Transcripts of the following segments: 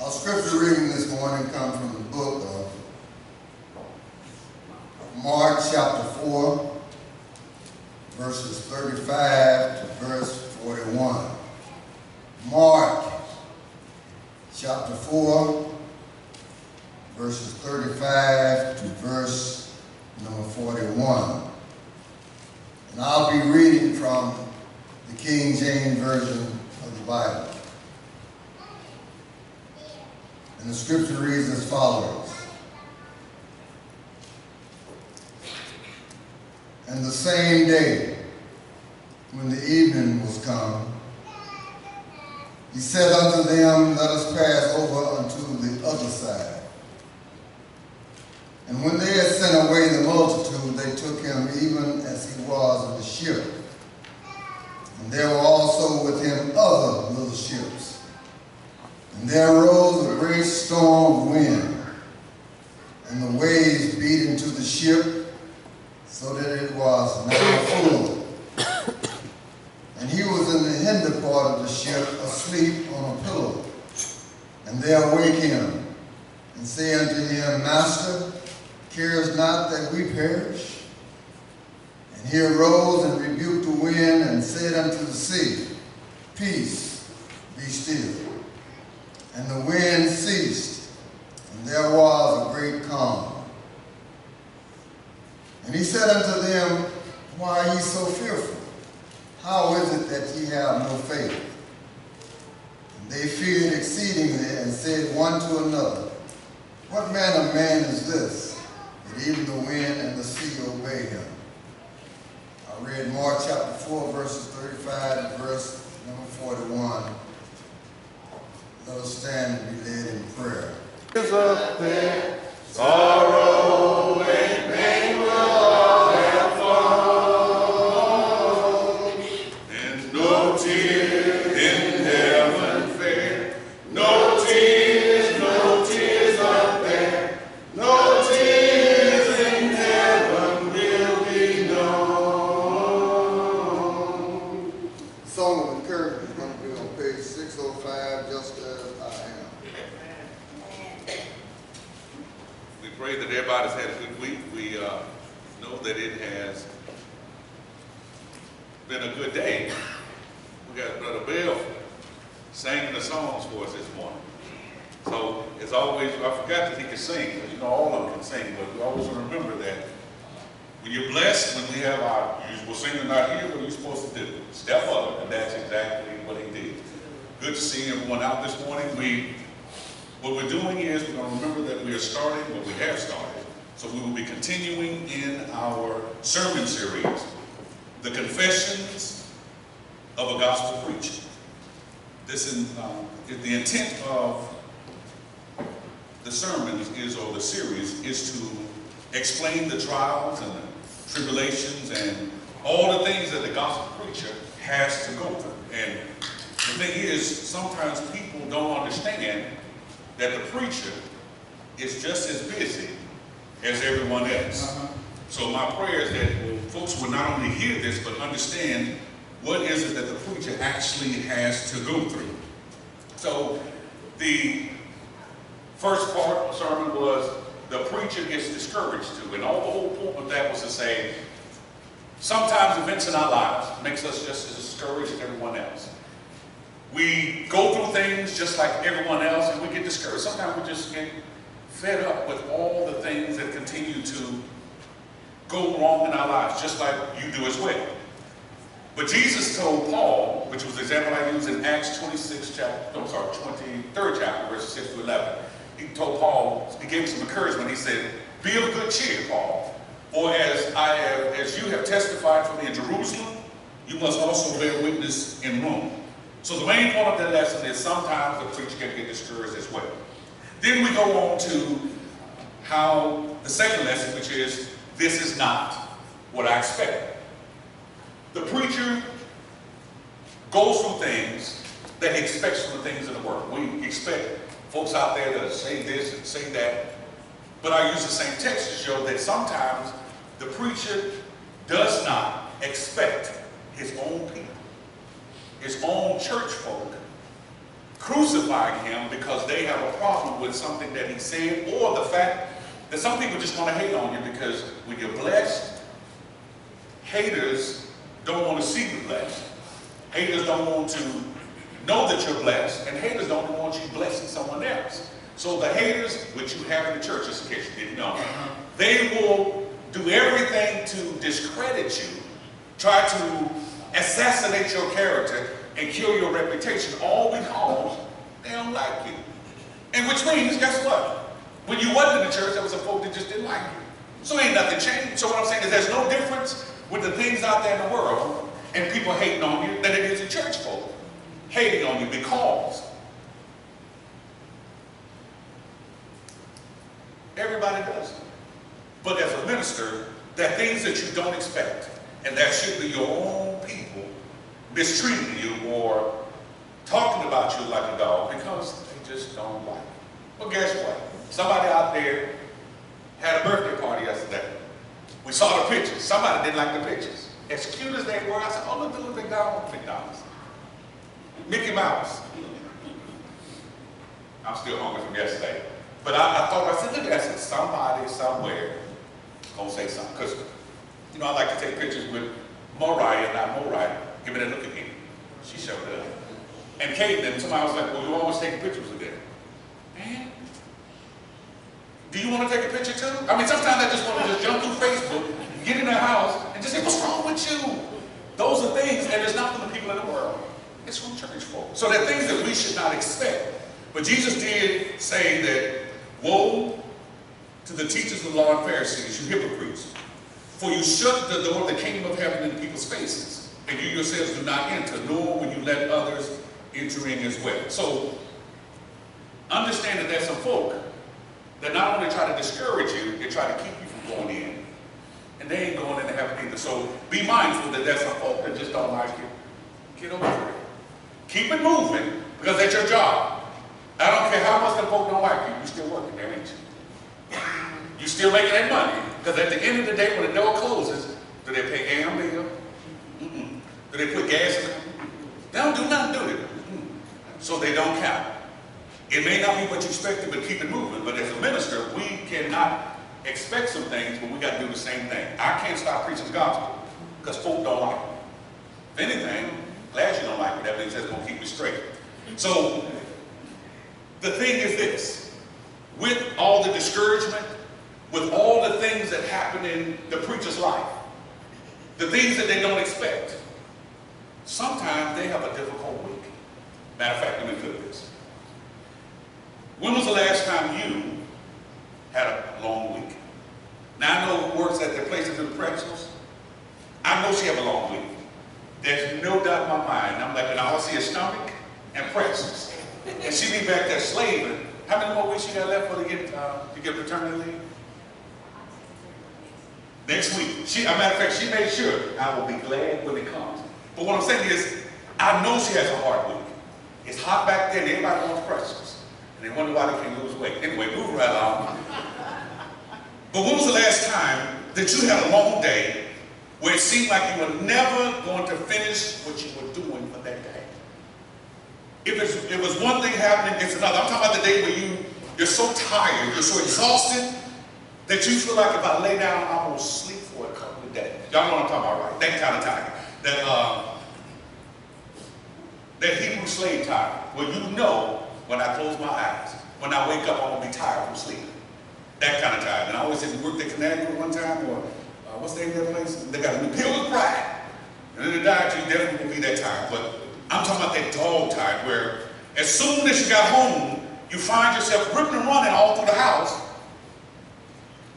Our scripture reading this morning comes from the book of Mark chapter 4, verses 35 to verse 41. Mark chapter 4, verses 35 to verse number 41. And I'll be reading from the King James Version of the Bible. And the scripture reads as follows. And the same day, when the evening was come, he said unto them, Let us pass over unto the other side. And when they had sent away the multitude, they took him even as he was in the ship. And there were also with him other little ships. And there arose a great storm of wind, and the waves beat into the ship, so that it was now full. And he was in the hinder part of the ship, asleep on a pillow. And they awake him, and say unto him, Master, carest not that we perish? And he arose and rebuked the wind, and said unto the sea, Peace, be still. And the wind ceased, and there was a great calm. And he said unto them, Why are ye so fearful? How is it that ye have no faith? And they feared exceedingly, and said one to another, What manner of man is this, that even the wind and the sea obey him? I read Mark chapter 4, verses 35 to verse number 41. Let us stand and be led in prayer. Is up there, sorrow and pain will all have flown, and no tear in heaven fair, no tears up there, no tears in heaven will be known. The song of encouragement is going to be on page 605, just as I am. We pray that everybody's had a good week. We know that it has been a good day. We got Brother Bill singing the songs for us this morning. So, as always, I forgot that he could sing, because you know all of them can sing, but we always remember that when you're blessed, when we have our usual singer not here, what are you supposed to do? Step up, and that's exactly what he did. Good to see everyone out this morning. What we're doing is we're going to remember that we are starting what we have started. So we will be continuing in our sermon series, The Confessions of a Gospel Preacher. This is the intent of the sermons or the series is to explain the trials and the tribulations and all the things that the gospel preacher has to go through. And the thing is, sometimes people don't understand that the preacher is just as busy as everyone else. So my prayer is that folks will not only hear this, but understand what is it that the preacher actually has to go through. So the first part of the sermon was the preacher gets discouraged too. And all the whole point of that was to say, sometimes events in our lives makes us just as discouraged as everyone else. We go through things just like everyone else, and we get discouraged. Sometimes we just get fed up with all the things that continue to go wrong in our lives, just like you do as well. But Jesus told Paul, which was the example I used in Acts 23rd chapter, verses 6 to 11. He told Paul, he gave him some encouragement. He said, Be of good cheer, Paul, for as you have testified for me in Jerusalem, you must also bear witness in Rome. So the main point of that lesson is sometimes the preacher can get discouraged as well. Then we go on to how the second lesson, which is, this is not what I expected. The preacher goes through things that he expects from the things in the world. We expect folks out there to say this and say that, but I use the same text to show that sometimes the preacher does not expect his own people, his own church folk, crucifying him because they have a problem with something that he said, or the fact that some people just want to hate on you because when you're blessed, haters don't want to see you blessed. Haters don't want to know that you're blessed, and haters don't want you blessing someone else. So the haters, which you have in the church, just in case you didn't know, they will do everything to discredit you, try to assassinate your character, and kill your reputation, all because they don't like you. And which means, guess what? When you wasn't in the church, there was a folk that just didn't like you. So ain't nothing changed. So what I'm saying is there's no difference with the things out there in the world and people hating on you than it is in church folk hating on you, because everybody does it. But as a minister, there are things that you don't expect, and that should be your own people mistreating you or talking about you like a dog because they just don't like you. Well, guess what? Somebody out there had a birthday party yesterday. We saw the pictures. Somebody didn't like the pictures. As cute as they were, I said, oh, look, look, McDonald's. Mickey Mouse. I'm still hungry from yesterday. But I thought, I said, look, I said, somebody somewhere gonna say something. Because, you know, I like to take pictures with Mariah, not Moriah. Give me that look again. She showed up. And Caitlin, somebody was like, well, you always taking pictures with them. Man, do you want to take a picture too? I mean, sometimes I just want to just jump through Facebook, get in their house, and just say, what's wrong with you? Those are things, and it's not from the people in the world. It's from church folk. So there are things that we should not expect. But Jesus did say that, woe to the teachers of the law and Pharisees, you hypocrites, for you shut the door of the kingdom of heaven in people's faces, and you yourselves do not enter, nor will you let others enter in as well. So understand that there's some folk that not only try to discourage you, they try to keep you from going in. And they ain't going into heaven either. So be mindful that there's some folk that just don't like you. Get over it. Keep it moving, because that's your job. I don't care how much the folk don't like you, you're still working there, ain't you? You're still making that money. Because at the end of the day, when the door closes, do they pay AM bill? Mm-mm. Do they put gas in it? They don't do nothing, do they? Mm-mm. So they don't count. It may not be what you expected, but keep it moving. But as a minister, we cannot expect some things, but we got to do the same thing. I can't stop preaching the gospel because folk don't like it. If anything, glad you don't like it. That means that's going to keep you straight. So the thing is this: with all the discouragement, with all the things that happen in the preacher's life, the things that they don't expect, sometimes they have a difficult week. Matter of fact, let me put this. When was the last time you had a long week? Now I know who works at the places in the pretzels. I know she have a long week. There's no doubt in my mind. I'm like, and I see a stomach and pretzels. And she be back there slaving. How many more weeks she got left for to get paternity leave? Next week. As a matter of fact, she made sure I will be glad when it comes. But what I'm saying is, I know she has a hard week. It's hot back there and everybody wants pretzels. And they wonder why they can't lose weight. Anyway, move right along. But when was the last time that you had a long day where it seemed like you were never going to finish what you were doing for that day? If it was one thing happening, it's another. I'm talking about the day where you're so tired, you're so exhausted, that you feel like if I lay down, I'm going to sleep for a couple of days. Y'all know what I'm talking about, right? That kind of tired. That Hebrew slave tired, where you know when I close my eyes, when I wake up, I'm going to be tired from sleeping. That kind of tired. And I always said, we worked at Canadian one time, or what's the name of that place? They got a new pill with pride. And then the diet, you definitely will be that tired. But I'm talking about that dog tired, where as soon as you got home, you find yourself ripping and running all through the house,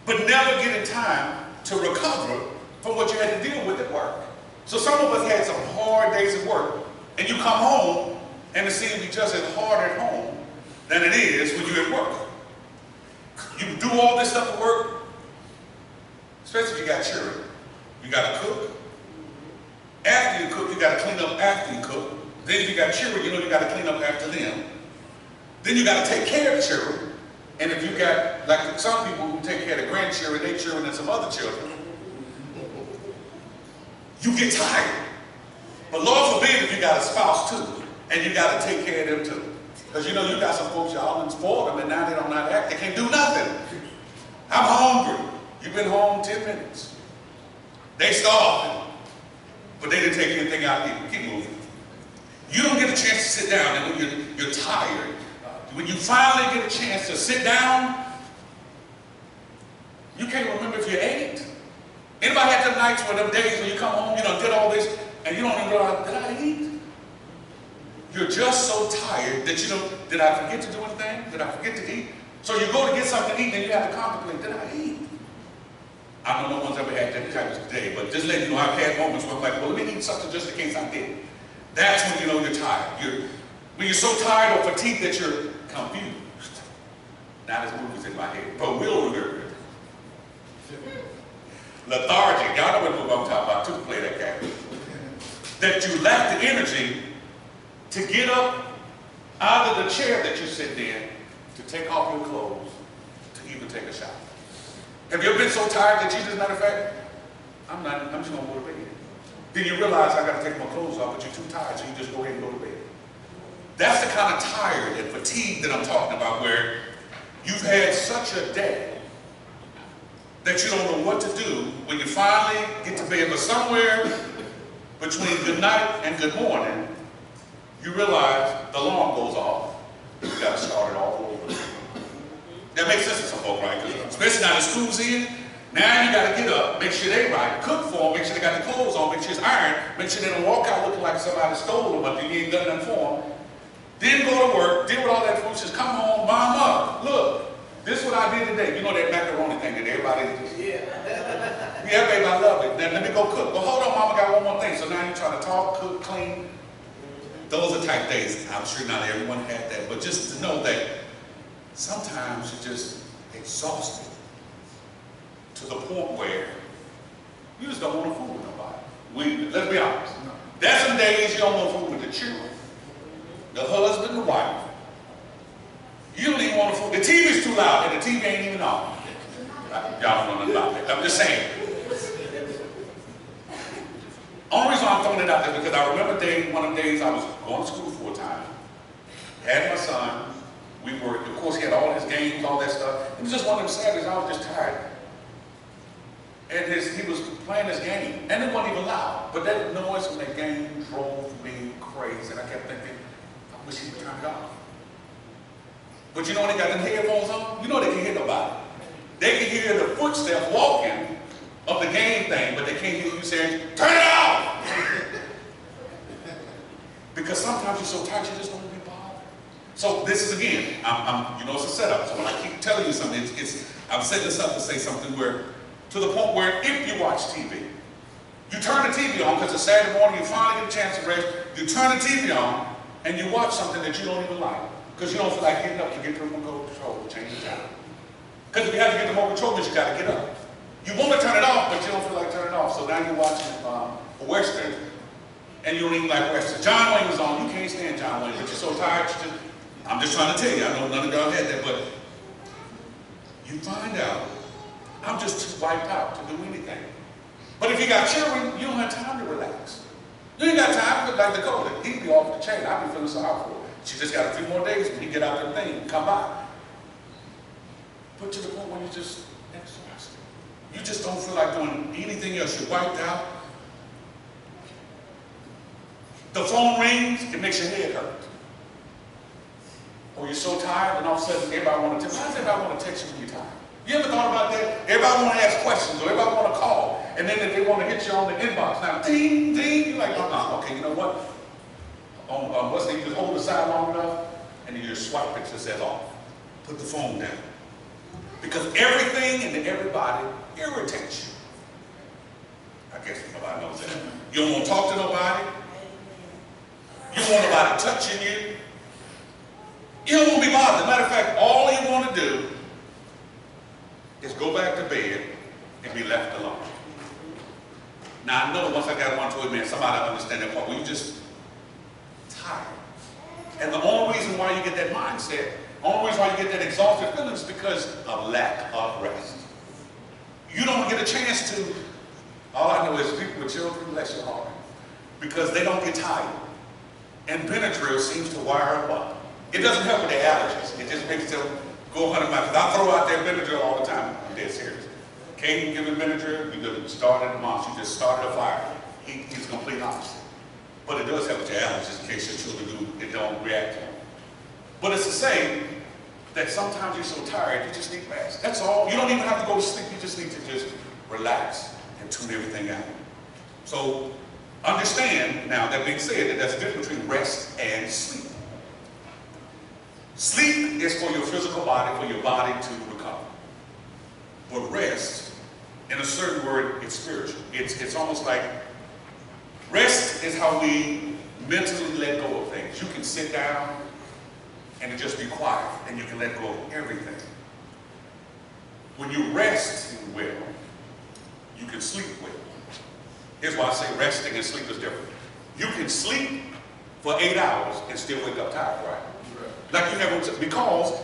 but never getting time to recover from what you had to deal with at work. So some of us had some hard days at work, and you come home, and it seems to be just as hard at home than it is when you're at work. You do all this stuff at work, especially if you got children. You got to cook. After you cook, you got to clean up after you cook. Then if you got children, you know you got to clean up after them. Then you got to take care of the children. And if you got, like some people who take care of the grandchildren, their children, and some other children, you get tired. But Lord forbid if you got a spouse too, and you got to take care of them too. Because you know, you got some folks, y'all done spoiled them, and now they don't know how to act. They can't do nothing. I'm hungry. You've been home 10 minutes. They starving, but they didn't take anything out of you. Keep moving. You don't get a chance to sit down, and when you're tired, when you finally get a chance to sit down, you can't remember if you ate. Anybody had them nights or them days when you come home, you done did all this, and you don't even realize, did I eat? You're just so tired that you don't, did I forget to do anything? Did I forget to eat? So you go to get something to eat, and you have to contemplate, did I eat? I don't know no one's ever had that type of day, but just let you know, I've had moments where I'm like, well, let me eat something just in case I did. That's when you know you're tired. When you're so tired or fatigued that you're confused. Now this movie's in my head. Bewildered. Lethargic. Y'all know what movie I'm talking about, too, to play that game. That you lack the energy to get up out of the chair that you sit in, to take off your clothes, to even take a shower. Have you ever been so tired that you just, matter of fact, I'm just gonna go to bed. Then you realize I gotta take my clothes off, but you're too tired, so you just go ahead and go to bed. That's the kind of tired and fatigue that I'm talking about, where you've had such a day that you don't know what to do when you finally get to bed. But somewhere between good night and good morning, you realize the alarm goes off. You got to start it all over. That makes sense to some folk, right? Especially now the school's in. Now you got to get up, make sure they right, cook for them, make sure they got the clothes on, make sure it's ironed, make sure they don't walk out looking like somebody stole them, but you ain't done nothing for them. Then go to work, deal with all that food, just come home, mama, look. This is what I did today. You know that macaroni thing that everybody, yeah, baby, I love it. Then let me go cook. Well, hold on, mama, got one more thing. So now you're trying to talk, cook, clean. Those are type days. I'm sure not everyone had that, but just to know that sometimes you're just exhausted to the point where you just don't want to fool with nobody. Let's be honest. There's some days you don't want to fool with the children, the husband, the wife. You don't even want to fool. The TV's too loud, and the TV ain't even on. Y'all don't know nothing about that. I'm just saying. Only reason I'm throwing it out there is because I remember one of the days I was going to school full time, had my son, we were, of course he had all his games, all that stuff. It was just one of them Saturdays I was just tired. And he was playing his game, and it wasn't even loud. But that noise from that game drove me crazy, and I kept thinking, I wish he would turn it off. But you know when they got them headphones on, you know they can't hear nobody. They can hear the footsteps walking of the game thing, but they can't hear you saying, turn it off! Because sometimes you're so tired, you just don't want to be bothered. So this is, again, you know it's a setup. So when I keep telling you something, I'm setting this up to say something where, to the point where if you watch TV, you turn the TV on, because it's Saturday morning, you finally get a chance to rest, you turn the TV on, and you watch something that you don't even like, because you don't feel like getting up to get the remote control to change the channel. Because if you have to get the remote control, you got to get up. You want to turn it off, but you don't feel like turning it off. So now you're watching a Western, and you don't even like Western. John Wayne was on. You can't stand John Wayne, but you're so tired. I'm just trying to tell you. I know none of y'all had that, but you find out, I'm just too wiped out to do anything. But if you got children, you don't have time to relax. You ain't got time, like Dakota. He'd be off the chain. I'd be feeling sorry for her. She just got a few more days when he get out there thing, come by. But to the point where you're just exhausted. You just don't feel like doing anything else. You're wiped out. The phone rings, it makes your head hurt. Or you're so tired, and all of a sudden everybody want to text. Why does everybody want to text you when you're tired? You ever thought about that? Everybody want to ask questions, or everybody want to call. And then if they want to hit you on the inbox, now ding, ding, you're like, okay, you know what? Once they just hold the side long enough, and then you just swipe it to set off. Put the phone down. Because everything and everybody irritates you. I guess nobody knows that. You don't want to talk to nobody. You don't want nobody touching you. You don't want to be bothered. As a matter of fact, all you want to do is go back to bed and be left alone. Now I know once I got one to it, man, somebody understand that part. We're just tired. And the only reason why you get that mindset, the only reason why you get that exhausted feeling is because of lack of rest. You don't get a chance to, all I know is people with children, bless your heart, because they don't get tired. And Benadryl seems to wire them up. It doesn't help with their allergies. It just makes them go 100 miles. I throw out their Benadryl all the time. I'm dead serious. Caden giving Benadryl, you just started a monster. You just started a fire. He's the complete opposite. But it does help with your allergies in case your children don't react to them. But it's to say that sometimes you're so tired, you just need rest. That's all. You don't even have to go to sleep. You just need to just relax and tune everything out. So understand, now that being said, that there's a difference between rest and sleep. Sleep is for your physical body, for your body to recover. But rest, in a certain word, it's spiritual. It's almost like rest is how we mentally let go of things. You can sit down and just be quiet, and you can let go of everything. When you rest well, you can sleep well. Here's why I say resting and sleep is different. You can sleep for 8 hours and still wake up tired, right? Like you never, because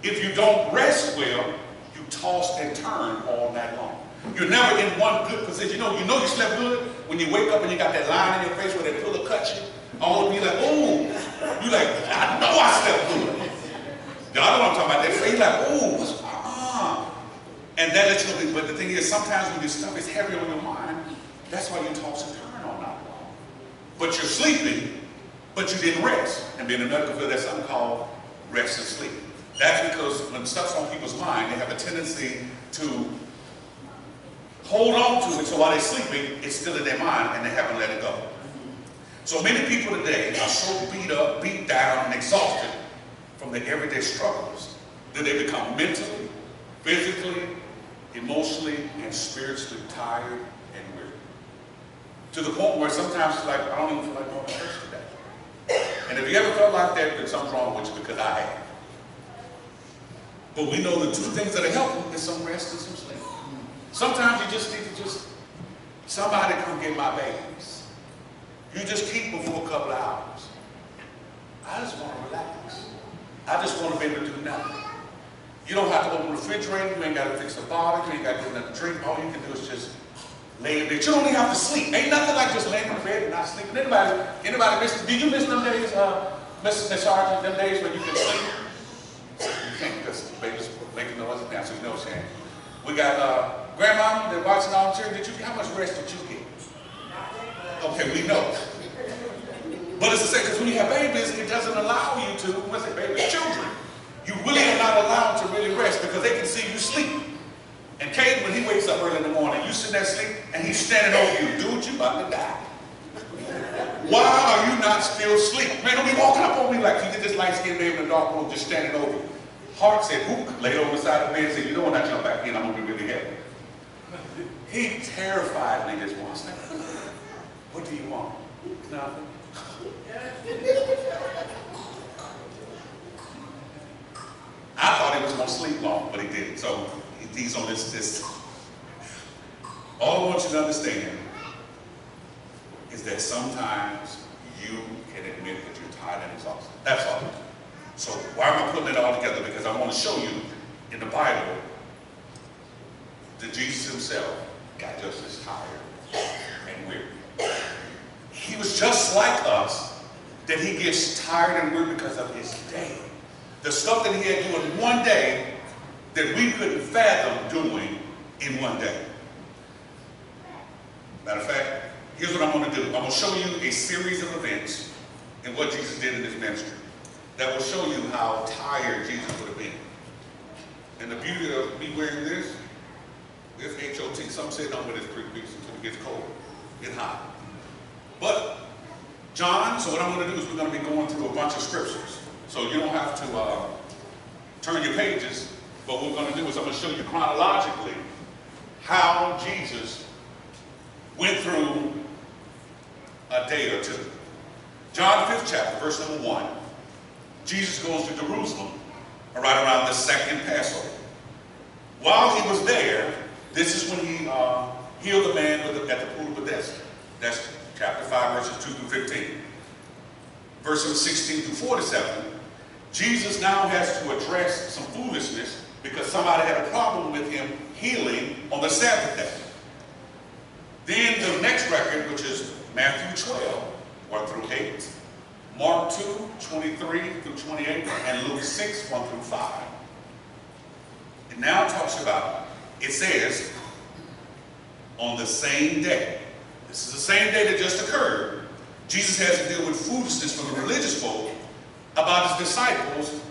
if you don't rest well, you toss and turn all night long. You're never in one good position. You know you slept good when you wake up and you got that line in your face where that pillow cuts you. All of you like, ooh. You like, I know I slept good. Y'all know what I'm talking about. That face like, ooh, And that lets you know, but the thing is, sometimes when your stuff is heavy on your mind, that's why you toss and turn all night long. But you're sleeping, but you didn't rest. And in the medical field, there's something called rest and sleep. That's because when stuff's on people's mind, they have a tendency to hold on to it, so while they're sleeping, it's still in their mind, and they haven't let it go. So many people today are so beat up, beat down, and exhausted from their everyday struggles that they become mentally, physically, emotionally, and spiritually tired and weary. To the point where sometimes it's like, I don't even feel like going to church today. And if you ever felt like that, then something's wrong with you, because I have. But we know the two things that are helpful is some rest and some sleep. Sometimes you just need to somebody come get my babies. You just keep them for a couple of hours. I just want to relax. I just want to be able to do nothing. You don't have to open the refrigerator. You ain't got to fix the bottle. You ain't got to get nothing to drink. All you can do is just lay in bed. You don't even have to sleep. Ain't nothing like just laying in bed and not sleeping. Anybody miss? Did you miss them days, Miss Sergeant? Them days when you can sleep? You can't, because the baby's making noise now, so you know what I'm saying. We got grandma that watching all the children. How much rest did you get? Okay, we know. But it's the same, because when you have babies, it doesn't allow you to, what's it, babies, children. You really are not allowed to really rest because they can see you sleep. And Caden, when he wakes up early in the morning, you sit there asleep, and he's standing over you. Dude, you about to die. Why are you not still asleep? Man, don't be walking up on me like you get this light-skinned baby in the dark room just standing over you. Heart said, whoop, laid over the side of the bed and said, you know when I jump back in, I'm going to be really heavy. He terrified me this once. What do you want? Nothing. I thought he was going to sleep long, but he didn't. So he's on this. All I want you to understand is that sometimes you can admit that you're tired and exhausted. That's all. So why am I putting it all together? Because I want to show you in the Bible that Jesus himself got just as tired and weary. He was just like us, that he gets tired and weary because of his day. The stuff that he had to do in one day that we couldn't fathom doing in one day. Matter of fact, here's what I'm going to do. I'm going to show you a series of events in what Jesus did in his ministry that will show you how tired Jesus would have been. And the beauty of me wearing this HOT. Some say no, but it's pretty decent until it gets cold, get hot. But John, so what I'm going to do is we're going to be going through a bunch of scriptures. So you don't have to turn your pages, but what we're going to do is I'm going to show you chronologically how Jesus went through a day or two. John 5th chapter, verse number 1. Jesus goes to Jerusalem right around the second Passover. While he was there, this is when he healed the man at the pool of Bethesda. That's chapter 5, verses 2 through 15. Verses 16 through 47, Jesus now has to address some foolishness because somebody had a problem with him healing on the Sabbath day. Then the next record, which is Matthew 12, 1 through 8. Mark 2, 23 through 28, and Luke 6, 1 through 5. It now talks about, it says, on the same day. This is the same day that just occurred. Jesus has to deal with foolishness from the religious folk about his disciples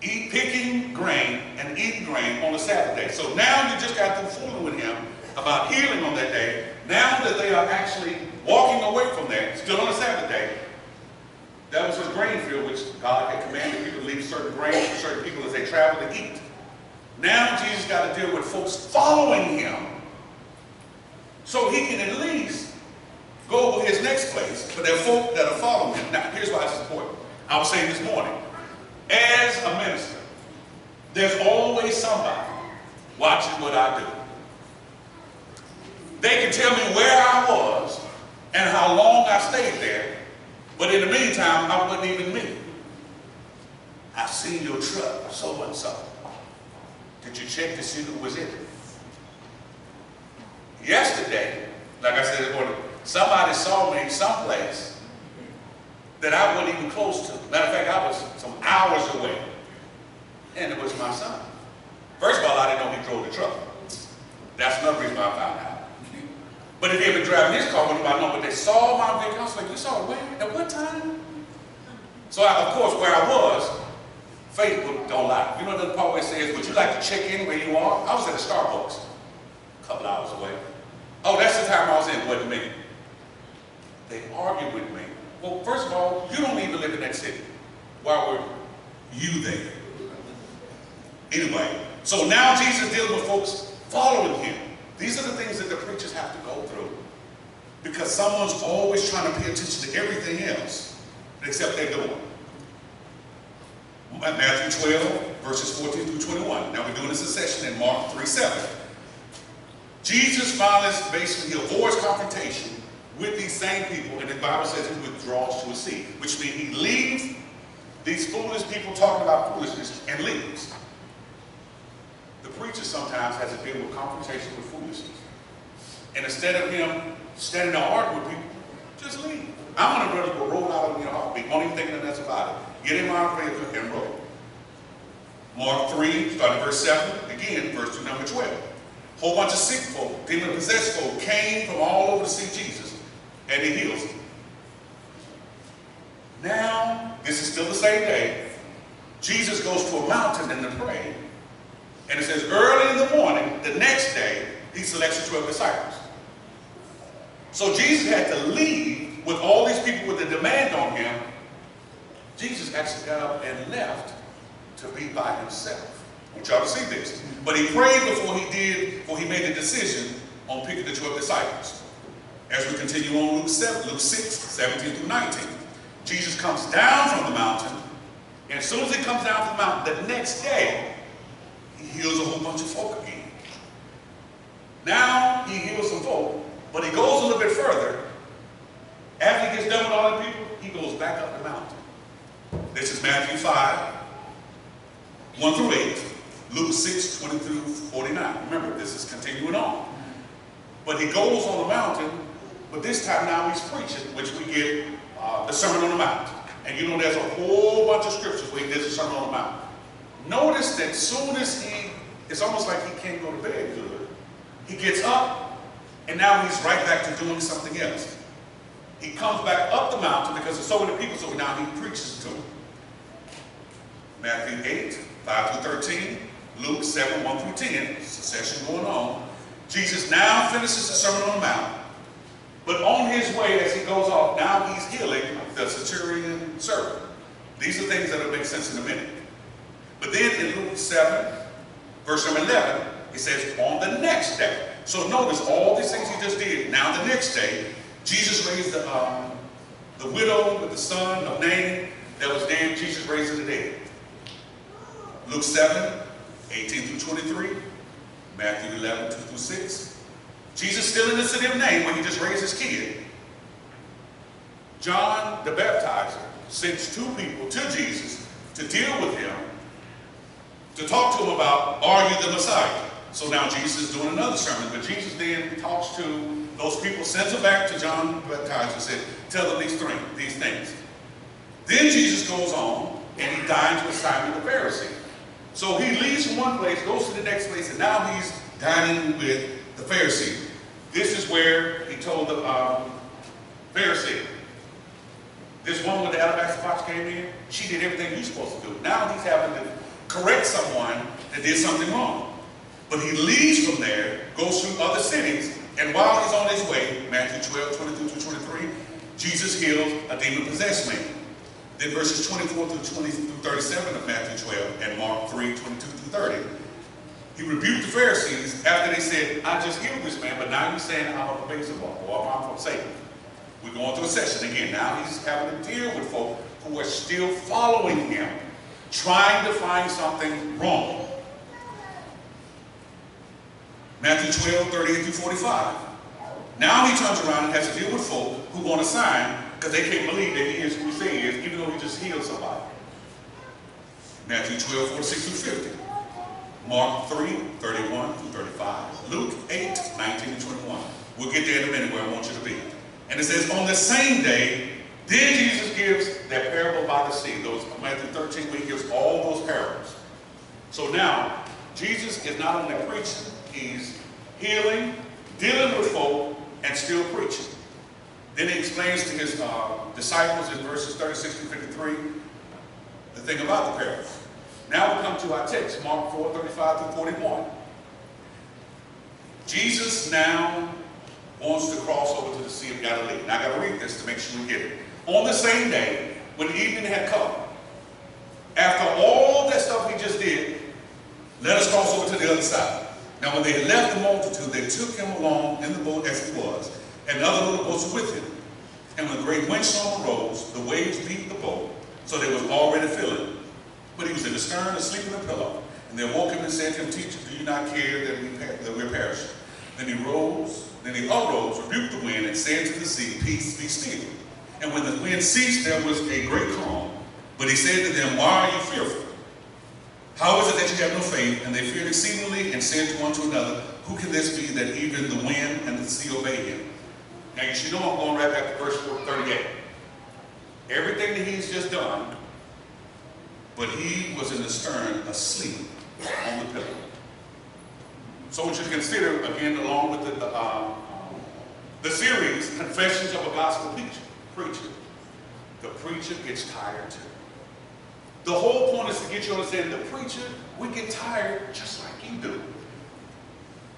picking grain and eating grain on the Sabbath day. So now you just got through fooling with him about healing on that day. Now that they are actually walking away from that, still on the Sabbath day, that was his grain field, which God had commanded people to leave certain grain for certain people as they travel to eat. Now Jesus got to deal with folks following him so he can at least go over his next place for their folk that are following him. Now, here's why it's important. I was saying this morning, as a minister, there's always somebody watching what I do. They can tell me where I was and how long I stayed there, but in the meantime, I wasn't even me. I've seen your truck, so and so. Did you check to see who was in it? Yesterday, like I said this morning, somebody saw me someplace that I wasn't even close to. Matter of fact, I was some hours away, and it was my son. First of all, I didn't know he drove the truck. That's another reason why I found out. But if he had been driving his car, wouldn't have known. But they saw my vehicle. I was like, you saw it where? At what time? So, of course, where I was, faith don't lie. You know what the part where it says, would you like to check in where you are? I was at a Starbucks a couple hours away. Oh, that's the time I was in, wasn't me. They argued with me. Well, first of all, you don't even live in that city. Why were you there? Anyway, so now Jesus dealing with folks following him. These are the things that the preachers have to go through. Because someone's always trying to pay attention to everything else except they're doing. Matthew 12, verses 14 through 21. Now we're doing this in session in Mark 3:7. Jesus finally basically avoids confrontation with these same people, and the Bible says he withdraws to a sea, which means he leaves these foolish people talking about foolishness and leaves. The preacher sometimes has to deal with confrontation with foolishness. And instead of him standing there arguing with people, just leave. I'm going to roll out on your heartbeat. Won't even think nothing else about it. Get in my vehicle and roll. Mark 3, starting verse 7, again, verse to number 12. A whole bunch of sick folk, demon-possessed folk came from all over to see Jesus, and he heals them. Now, this is still the same day, Jesus goes to a mountain and to pray, and it says early in the morning, the next day, he selects the 12 disciples. So Jesus had to leave with all these people with the demand on him. Jesus actually got up and left to be by himself. I want y'all to see this. But he prayed before he made the decision on picking the 12 disciples. As we continue on Luke 6, 17 through 19. Jesus comes down from the mountain, and as soon as he comes down from the mountain, the next day, he heals a whole bunch of folk again. Now he heals some folk, but he goes a little bit further. After he gets done with all the people, he goes back up the mountain. This is Matthew 5, 1 through 8. Luke 6, 20 through 49. Remember, this is continuing on. But he goes on the mountain, but this time now he's preaching, which we get the Sermon on the Mount. And you know there's a whole bunch of scriptures where he does the Sermon on the Mount. Notice that soon as it's almost like he can't go to bed good. He gets up, and now he's right back to doing something else. He comes back up the mountain because there's so many people, so now he preaches to them. Matthew 8, 5 through 13, Luke 7, 1 through 10, it's a session going on. Jesus now finishes the Sermon on the Mount, but on his way as he goes off, now he's healing the centurion servant. These are things that will make sense in a minute. But then in Luke 7, verse number 11, it says, on the next day. So notice all these things he just did. Now the next day, Jesus raised the widow with the son of Nain that was dead. Jesus raised the dead. Luke 7, 18 through 23. Matthew 11, 2 through 6. Jesus still in the city of Nain when he just raised his kid. John the Baptizer sends two people to Jesus to deal with him, to talk to him about, are you the Messiah? So now Jesus is doing another sermon, but Jesus then talks to those people, sends them back to John the Baptizer and said, tell them these things. Then Jesus goes on and he dines with Simon the Pharisee. So he leaves from one place, goes to the next place, and now he's dining with the Pharisee. This is where he told the Pharisee, this woman with the alabaster box came in, she did everything you're supposed to do. Now he's having to correct someone that did something wrong. But he leaves from there, goes through other cities, and while he's on his way, Matthew 12, 22 through 23, Jesus heals a demon-possessed man. Then verses 24 through 37 of Matthew 12 and Mark 3, 22 through 30. He rebuked the Pharisees after they said, I just healed this man, but now you're saying I'm a Beelzebub or I'm from Satan. We're going through a session again. Now he's having to deal with folk who are still following him, trying to find something wrong. Matthew 12, 38 through 45. Now he turns around and has to deal with folk who want a sign because they can't believe that he is who he says he is, even though he just healed somebody. Matthew 12, 46 through 50. Mark 3, 31 through 35. Luke 8, 19 and 21. We'll get there in a minute where I want you to be. And it says, on the same day, then Jesus gives that parable by the sea. Matthew 13, where he gives all those parables. So now, Jesus is not only preaching, he's healing, dealing with folk, and still preaching. Then he explains to his disciples in verses 36 to 53 the thing about the parables. Now we come to our text, Mark 4, 35 through 41. Jesus now wants to cross over to the Sea of Galilee. Now I got to read this to make sure we get it. On the same day, when evening had come, after all that stuff he just did, let us cross over to the other side. Now when they had left the multitude, they took him along in the boat as he was, and other little boats were with him. And when a great windstorm arose, the waves beat the boat, so that it was already filling. But he was in the stern, asleep in a pillow. And they woke him and said to him, Teacher, do you not care that we're perishing? Then he arose, rebuked the wind, and said to the sea, Peace, be still. And when the wind ceased, there was a great calm. But he said to them, Why are you fearful? How is it that you have no faith? And they feared exceedingly and said to one to another, Who can this be that even the wind and the sea obey him? Now you should know I'm going right back to verse 38. Everything that he's just done, but he was in the stern asleep on the pillow. So I want you to consider, again, along with the series, Confessions of a Gospel Preacher. The preacher gets tired too. The whole point is to get you to understand the preacher, we get tired just like you do.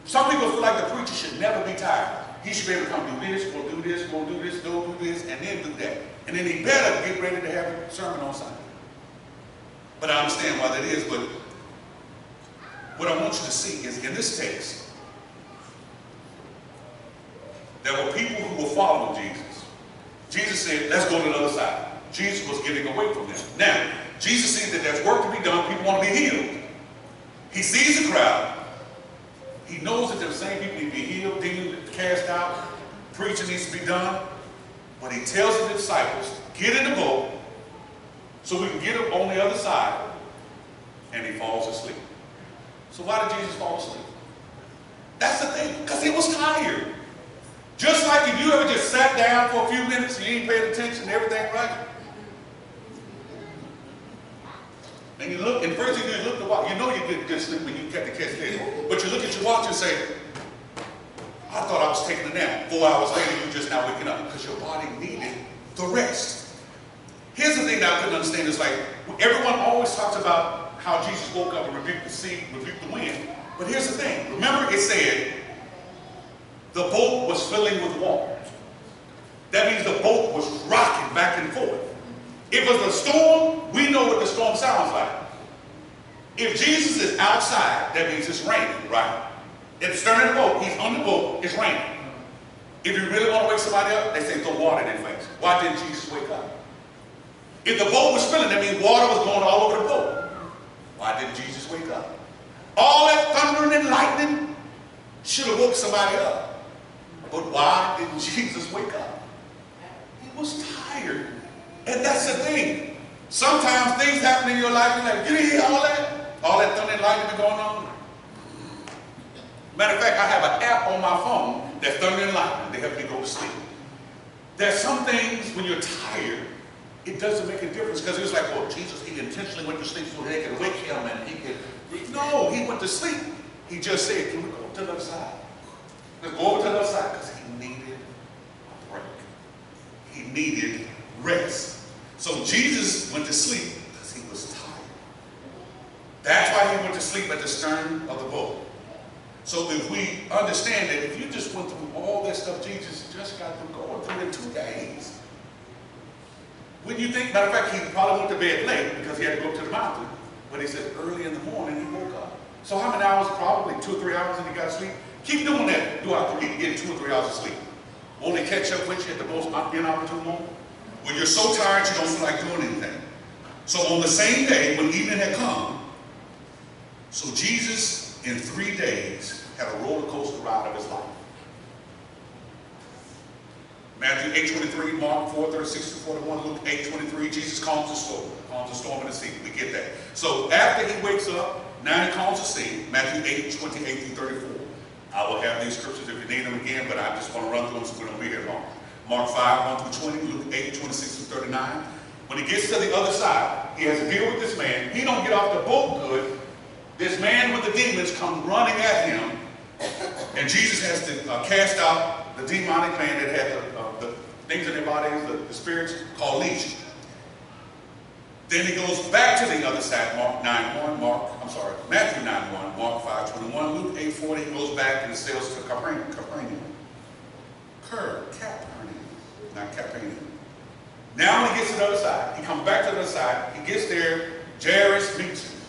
Some people feel like the preacher should never be tired. He should be able to come do this, go do this, go do this, go do this, and then do that. And then he better get ready to have a sermon on Sunday. But I understand why that is, but what I want you to see is in this text, there were people who were following Jesus. Jesus said, let's go to the other side. Jesus was getting away from them. Now, Jesus sees that there's work to be done, people want to be healed. He sees the crowd. He knows that the same people need to be healed, demons cast out, preaching needs to be done. But he tells the disciples, get in the boat so we can get up on the other side, and he falls asleep. So why did Jesus fall asleep? That's the thing, because he was tired. Just like if you ever just sat down for a few minutes and you ain't paid attention to everything right. And you look, and first thing you look at the watch, you know you get good sleep when you catch this. But you look at your watch and say, I thought I was taking a nap. 4 hours later, you're just now waking up because your body needed the rest. Here's the thing that I couldn't understand is like, everyone always talks about how Jesus woke up and rebuked the sea, rebuked the wind. But here's the thing. Remember it said, the boat was filling with water. That means the boat was rocking back and forth. If it's a storm, we know what the storm sounds like. If Jesus is outside, that means it's raining, right? At the stern of the boat, he's on the boat, it's raining. If you really want to wake somebody up, they say throw water in their face. Why didn't Jesus wake up? If the boat was filling, that means water was going all over the boat. Why didn't Jesus wake up? All that thundering and lightning should have woke somebody up. But why didn't Jesus wake up? He was tired. And that's the thing. Sometimes things happen in your life, you're like, you didn't hear all that? All that thunder and lightning going on? Matter of fact, I have an app on my phone that's thunder and lightning. They help me go to sleep. There's some things when you're tired, it doesn't make a difference because it was like, well, Jesus, he intentionally went to sleep so they could wake him and he could. No, he went to sleep. He just said, can we go to the other side? Let's go over to the other side because he needed a break. He needed rest. So Jesus went to sleep because he was tired. That's why he went to sleep at the stern of the boat. So if we understand that if you just went through all that stuff Jesus just got through going through in 2 days, when you think, matter of fact, he probably went to bed late because he had to go up to the mountain, but he said early in the morning he woke up. So how many hours? Probably 2 or 3 hours and he got sleep. Keep doing that throughout the week, getting 2 or 3 hours of sleep. Won't it catch up with you at the most inopportune moment? When you're so tired you don't feel like doing anything. So on the same day when evening had come, so Jesus in 3 days had a roller coaster ride of his life. Matthew 8:23, Mark 4:36-41, Luke 8:23, Jesus calms the storm in the sea. We get that. So after he wakes up, now he calms the sea, Matthew 8:28-34. I will have these scriptures if you need them again, but I just want to run through them so we don't be here long. Mark 5:1-20, Luke 8:26-39. When he gets to the other side, he has to deal with this man. He don't get off the boat good. This man with the demons come running at him, and Jesus has to cast out the demonic man that had the things in their bodies, the spirits called legion. Then he goes back to the other side, Matthew 9:1, Mark 5:21, Luke 8:40, he goes back and sails to Capernaum. Not Capernaum. Now when he gets to the other side, he comes back to the other side, he gets there, Jairus meets him.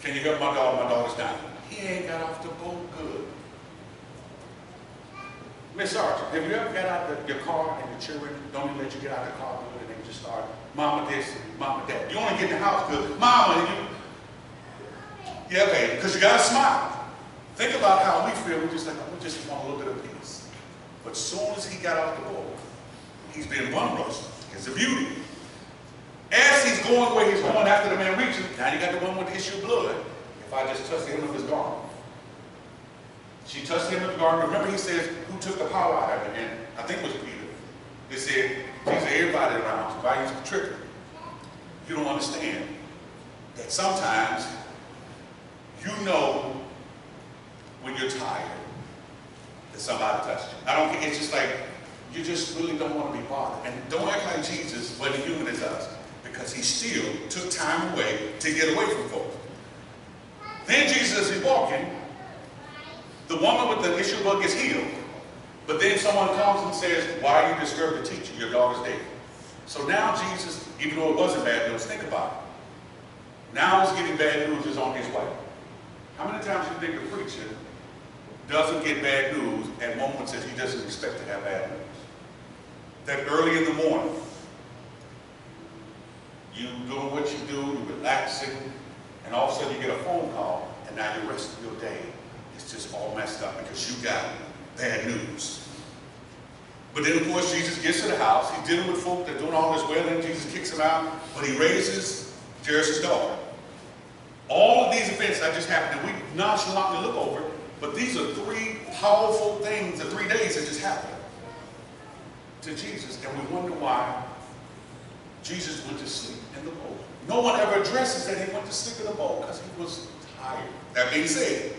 Can you help my daughter? My daughter's dying. He ain't got off the boat good. Miss Archer, have you ever got out your car and the children don't even let you get out of the car good and they just start, Mama this and Mama that. You only get in the house good. Mama, and you, yeah, baby, because you got to smile. Think about how we feel. We just like, we just want a little bit of peace. But as soon as he got off the boat, he's being bum rushed. It's a beauty. As he's going where he's going after the man reaches, now you got the one with the issue of blood. If I just touch the hem of his garment. She touched him in the garden. Remember he says, who took the power out of it? And I think it was Peter. They said, everybody around you, why you tripping? You don't understand that sometimes you know when you're tired that somebody touched you. I don't care, it's just like, you just really don't want to be bothered. And don't act like Jesus wasn't human as us, because he still took time away to get away from folks. Then Jesus is walking. The woman with the issue of blood gets healed. But then someone comes and says, why are you disturbed the teacher? Your daughter's dead. So now Jesus, even though it wasn't bad news, think about it. Now it's getting bad news is on his way. How many times do you think the preacher doesn't get bad news at moments that he doesn't expect to have bad news? That early in the morning, you doing what you do, you're relaxing, and all of a sudden you get a phone call, and now the rest of your day is just all messed up because you got bad news. But then, of course, Jesus gets to the house. He's dealing with folk that are doing all this wailing. Jesus kicks him out, but he raises Jairus' daughter. All of these events that just happened, and we nonchalantly look over, but these are 3 powerful things, the 3 days that just happened to Jesus, and we wonder why Jesus went to sleep in the boat. No one ever addresses that he went to sleep in the boat because he was tired. That being said,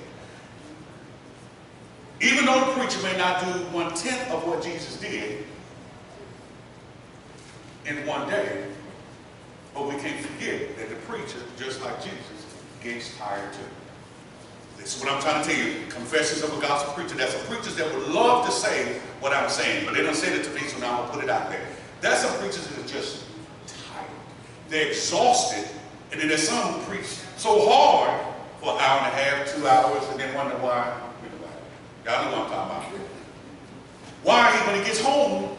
even though the preacher may not do 1/10 of what Jesus did in one day, but we can't forget that the preacher, just like Jesus, gets tired too. This is what I'm trying to tell you. Confessions of a gospel preacher. There's some preachers that would love to say what I'm saying, but they don't say it to me, so now I'm going to put it out there. There's some preachers that are just tired. They're exhausted, and then there's some who preach so hard for an hour and a half, 2 hours, and then wonder why. Y'all know what I'm talking about. Why, when he gets home,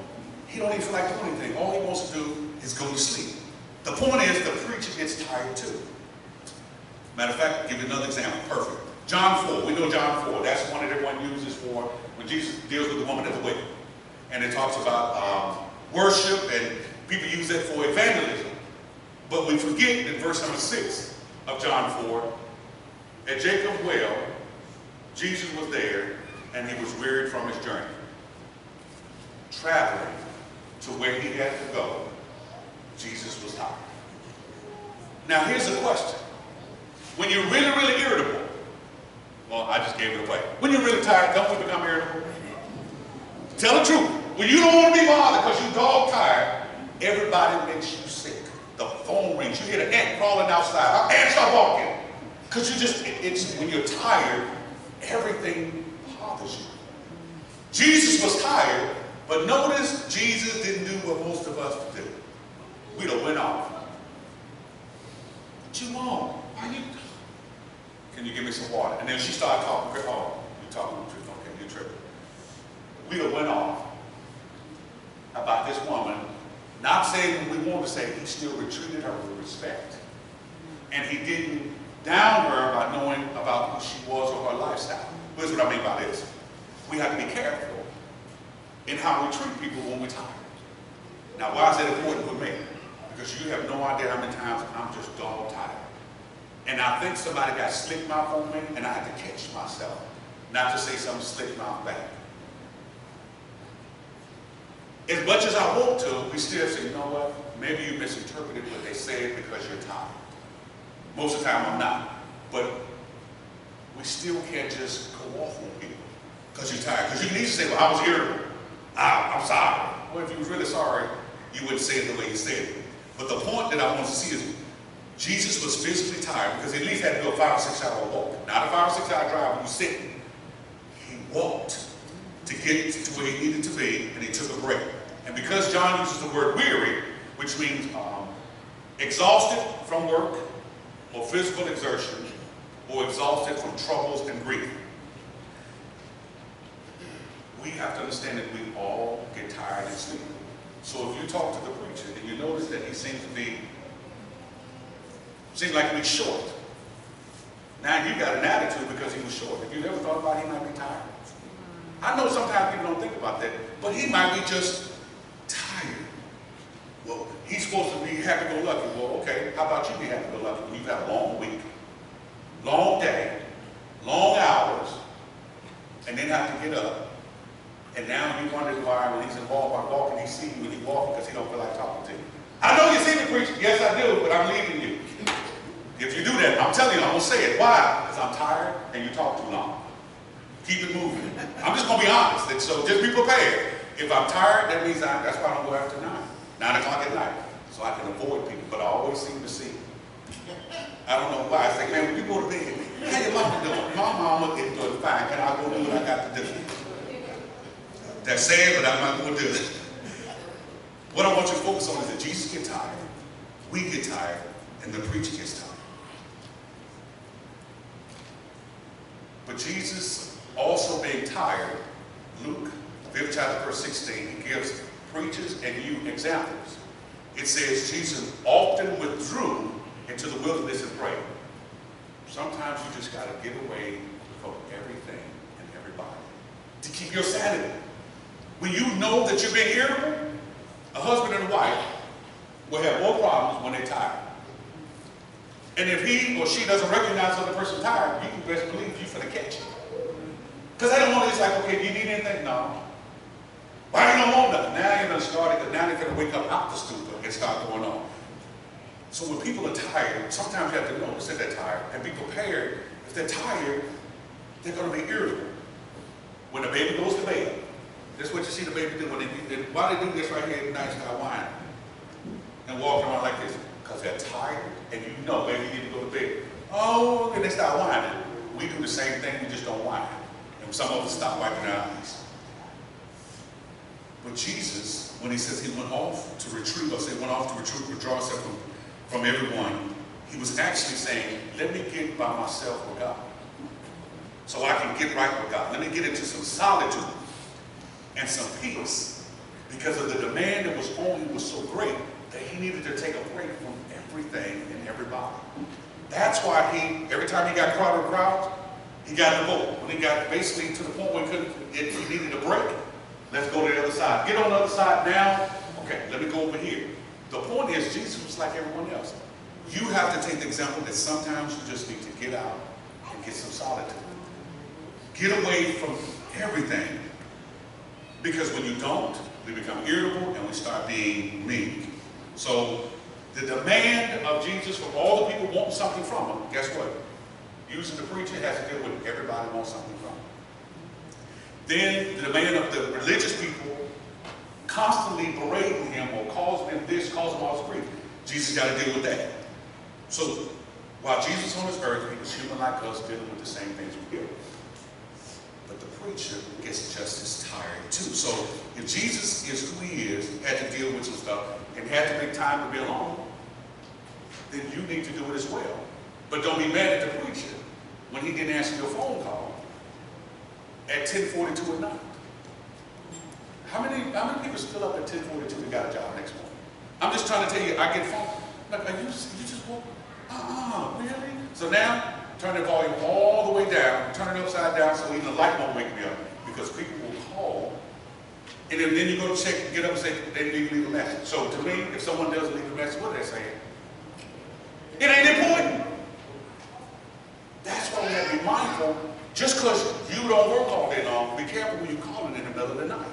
he don't even feel like doing anything. All he wants to do is go to sleep. The point is, the preacher gets tired too. Matter of fact, I'll give you another example. Perfect. John 4. We know John 4. That's one that everyone uses for when Jesus deals with the woman at the well. And it talks about worship, and people use that for evangelism. But we forget in verse number 6 of John 4, at Jacob's well, Jesus was there, and he was wearied from his journey, traveling to where he had to go. Jesus was tired. Now here's the question. When you're really, really irritable, well, I just gave it away. When you're really tired, don't we become irritable? Tell the truth. When you don't want to be bothered because you're dog tired, everybody makes you sick. The phone rings. You hear the ant crawling outside. Ants are walking. Because you just, it's when you're tired, everything bothers you. Jesus was tired, but notice Jesus didn't do what most of us do. We'd have went off. What you want? Why you? Can you give me some water? And then she started talking. Oh, you're talking the truth. Okay, you're tripping. We'd have went off about this woman, not saying what we want to say. He still retreated her with respect. And he didn't down her by knowing about who she was or her lifestyle. Here's what I mean by this. We have to be careful in how we treat people when we're tired. Now, why is that important for me? Because you have no idea how many times I'm just dog tired. And I think somebody got slick mouth on me, and I had to catch myself not to say something slick mouth back. As much as I want to, we still say, you know what? Maybe you misinterpreted what they said because you're tired. Most of the time I'm not. But we still can't just go off on people because you're tired. Because you can easily say, well, I was irritable. I'm sorry. Well, if you was really sorry, you wouldn't say it the way you said it. But the point that I want to see is Jesus was physically tired because he at least had to do a 5 or 6 hour walk. Not a 5 or 6 hour drive when you're sitting. He walked to get to where he needed to be, and he took a break. And because John uses the word weary, which means exhausted from work or physical exertion, or exhausted from troubles and grief, we have to understand that we all get tired and sleepy. So if you talk to the preacher and you notice that he seems like he's short, now you got an attitude because he was short. Have you ever thought about he might be tired? I know sometimes people don't think about that, but he might be just tired. Well, he's supposed to be happy-go-lucky. Well, okay, how about you be happy-go-lucky when you've had a long week, long day, long hours, and then have to get up, and now you wonder why when he's involved by walking, he sees you when he's walking because he don't feel like talking to you. I know you see me preach. Yes, I do, but I'm leaving you. If you do that, I'm telling you, I'm going to say it. Why? Because I'm tired and you talk too long. Keep it moving. I'm just going to be honest. And so just be prepared. If I'm tired, that means that's why I don't go after 9 o'clock at night. So I can avoid people, but I always seem to see. I don't know why. I say, man, when you go to bed, how your mama doing? My mama is doing fine. Can I go do what I got to do? That's sad, but I'm not going to do it. What I want you to focus on is that Jesus gets tired, we get tired, and the preacher gets tired. But Jesus, also being tired, Luke 5th chapter verse 16, he gives preachers and you examples. It says Jesus often withdrew into the wilderness and prayed. Sometimes you just got to get away from everything and everybody to keep your sanity. When you know that you're being irritable, a husband and a wife will have more problems when they're tired. And if he or she doesn't recognize the other person tired, you can best believe you're going to catch it. Because they don't want to, it's like, okay, do you need anything? No. Why you don't want nothing? Now you're going to start it, now they're going to wake up out the stupor and start going on. So when people are tired, sometimes you have to notice that they're tired and be prepared. If they're tired, they're going to be irritable. When the baby goes to bed, that's what you see the baby do. Why they do this right here at night, start whining and walking around like this? Because they're tired, and you know, baby, you need to go to bed. Oh, and they start whining. We do the same thing, we just don't whine. And some of us stop wiping our eyes. But Jesus, when he says he went off to retreat, or say went off to retreat, withdraw himself from everyone, he was actually saying, let me get by myself with God. So I can get right with God. Let me get into some solitude and some peace, because of the demand that was on him was so great that he needed to take a break from everything and everybody. That's why every time he got crowded crowds, he got in the boat. When he got basically to the point where he needed a break, let's go to the other side. Get on the other side now. Okay, let me go over here. The point is, Jesus was like everyone else. You have to take the example that sometimes you just need to get out and get some solitude. Get away from everything. Because when you don't, we become irritable and we start being mean. So the demand of Jesus from all the people wanting something from him, guess what? Using the preacher has to deal with everybody wants something from him. Then the demand of the religious people constantly berating him or causing him this, causing him all this grief. Jesus got to deal with that. So while Jesus on this earth, he was human like us, dealing with the same things we do. But the preacher gets just as tired too. So if Jesus is who he is, had to deal with some stuff, and had to make time to be alone, then you need to do it as well. But don't be mad at the preacher when he didn't answer your phone call at 10:42 at night. How many people still up at 10:42 and got a job next morning? I'm just trying to tell you, I get phone. Like, you just woke? Really? So now, turn the volume all the way down, turn it upside down so even the light won't wake me up. Because people will call, and then you go to check, get up and say, they need to leave a message. So to me, if someone doesn't leave a message, what are they saying? It ain't important. That's why we have to be mindful. Just because you don't work all day long, be careful when you're calling in the middle of the night.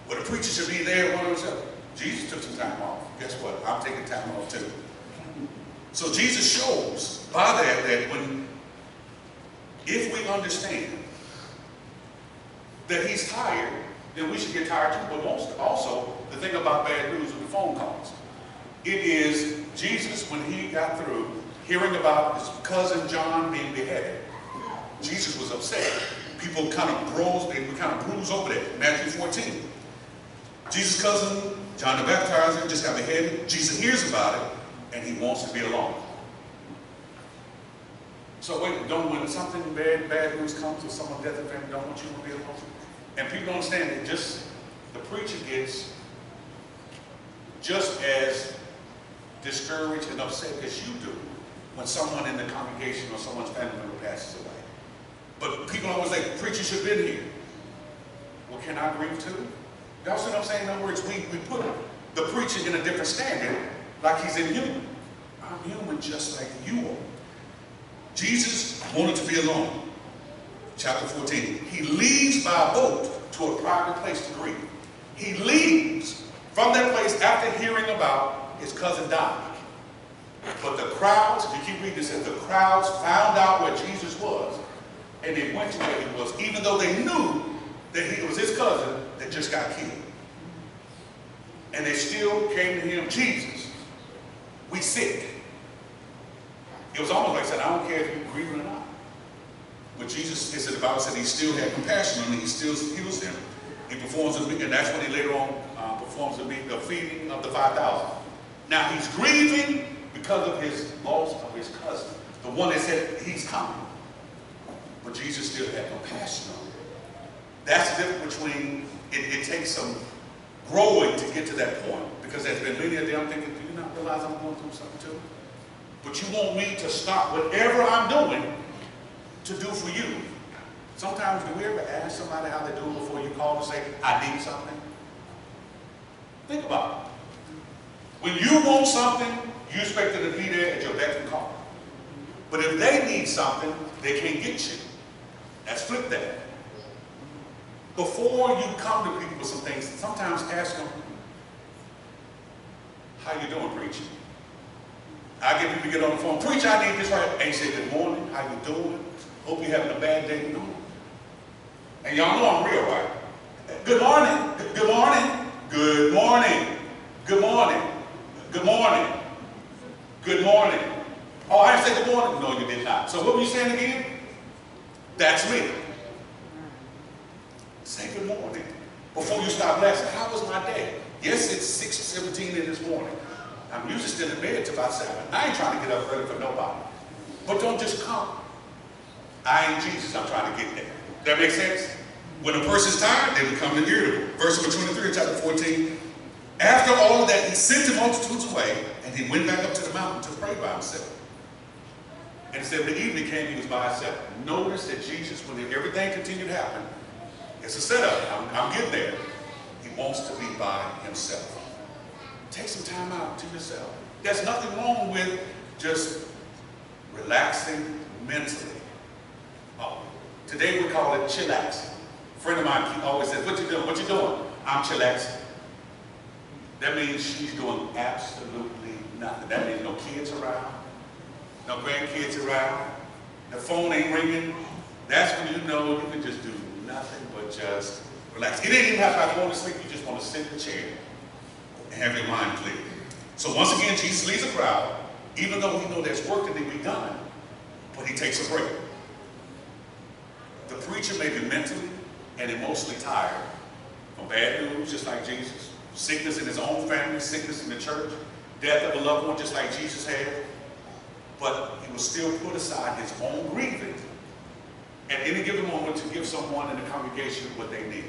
But the preacher should be there one of themselves. Jesus took some time off. Guess what? I'm taking time off too. So Jesus shows by that when, if we understand that he's tired, then we should get tired too. But also, the thing about bad news with the phone calls, it is Jesus, when he got through hearing about his cousin John being beheaded, Jesus was upset. People kind of bruise over that. Matthew 14. Jesus' cousin, John the Baptizer, just got beheaded. Jesus hears about it, and he wants to be alone. So when something bad news comes or someone death in family, don't want you to be alone. And people don't understand that the preacher gets just as discouraged and upset as you do when someone in the congregation or someone's family member passes away. But people always say, the preacher should have been here. Well, can I grieve too? Y'all see what I'm saying? In other words, we put the preacher in a different standard, like he's inhuman. I'm human just like you are. Jesus wanted to be alone. Chapter 14. He leaves by a boat to a private place to grieve. He leaves from that place after hearing about his cousin dying. But the crowds, if you keep reading, it says the crowds found out where Jesus was, and they went to where he was, even though they knew that it was his cousin that just got killed. And they still came to him, Jesus, we sick. It was almost like I said, I don't care if you're grieving or not. But Jesus, it said, the Bible said he still had compassion on him, he still heals them. He performs, and that's when he later on performs the feeding of the 5,000. Now he's grieving because of his loss of his cousin, the one that said he's coming. But Jesus still had compassion on him. That's the difference between, it takes some growing to get to that point. Because there's been many of them thinking, do you not realize I'm going through something too? But you want me to stop whatever I'm doing to do for you. Sometimes, do we ever ask somebody how they're doing before you call and say, I need something? Think about it. When you want something, you expect them to be there at your beck and call. But if they need something, they can't get you. Let's flip that. Before you come to people with some things, sometimes ask them, how you doing, preacher? I get people to get on the phone, preacher, I need this right. And you say, good morning, how you doing? Hope you're having a bad day. No. And y'all know I'm real, right? Good morning, good morning, good morning, good morning, good morning, good morning. Oh, I didn't say good morning. No, you did not. So what were you saying again? That's me. Say good morning before you start blasting. How was my day? Yes, it's 6:17 in this morning. I'm usually still in bed till about 7. I ain't trying to get up early for nobody. But don't just come. I ain't Jesus. I'm trying to get there. That makes sense? When a person's tired, they become irritable. Verse number 23 of chapter 14. After all of that, he sent the multitudes away, and he went back up to the mountain to pray by himself. And it said when the evening came, he was by himself. Notice that Jesus, when everything continued to happen, it's a setup. I'm getting there. He wants to be by himself. Take some time out to yourself. There's nothing wrong with just relaxing mentally. Today we call it chillax. A friend of mine always says, what you doing? What you doing? I'm chillaxing. That means she's doing absolutely nothing. That means no kids around, no grandkids around, the phone ain't ringing. That's when you know you can just do nothing but just relax. You didn't even have to go to sleep. You just want to sit in the chair and have your mind clear. So once again, Jesus leads a crowd, even though he knows there's work that needs to be done, but he takes a break. The preacher may be mentally and emotionally tired from bad news, just like Jesus, sickness in his own family, sickness in the church, death of a loved one, just like Jesus had, but he will still put aside his own grieving at any given moment to give someone in the congregation what they need.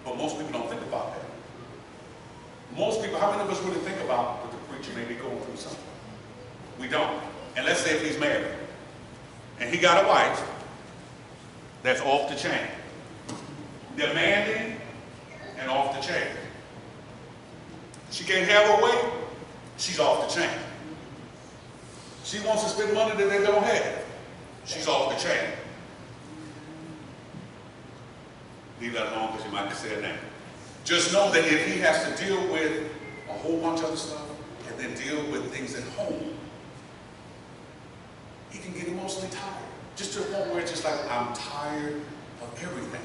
But most people don't think about that. Most people, how many of us really think about that the preacher may be going through something? We don't. And let's say if he's married, and he got a wife that's off the chain. Demanding and off the chain. She can't have her way, she's off the chain. She wants to spend money that they don't have, she's off the chain. Leave that alone because you might say a name. Just know that if he has to deal with a whole bunch of other stuff and then deal with things at home, he can get emotionally tired. Just to a point where it's just like, I'm tired of everything.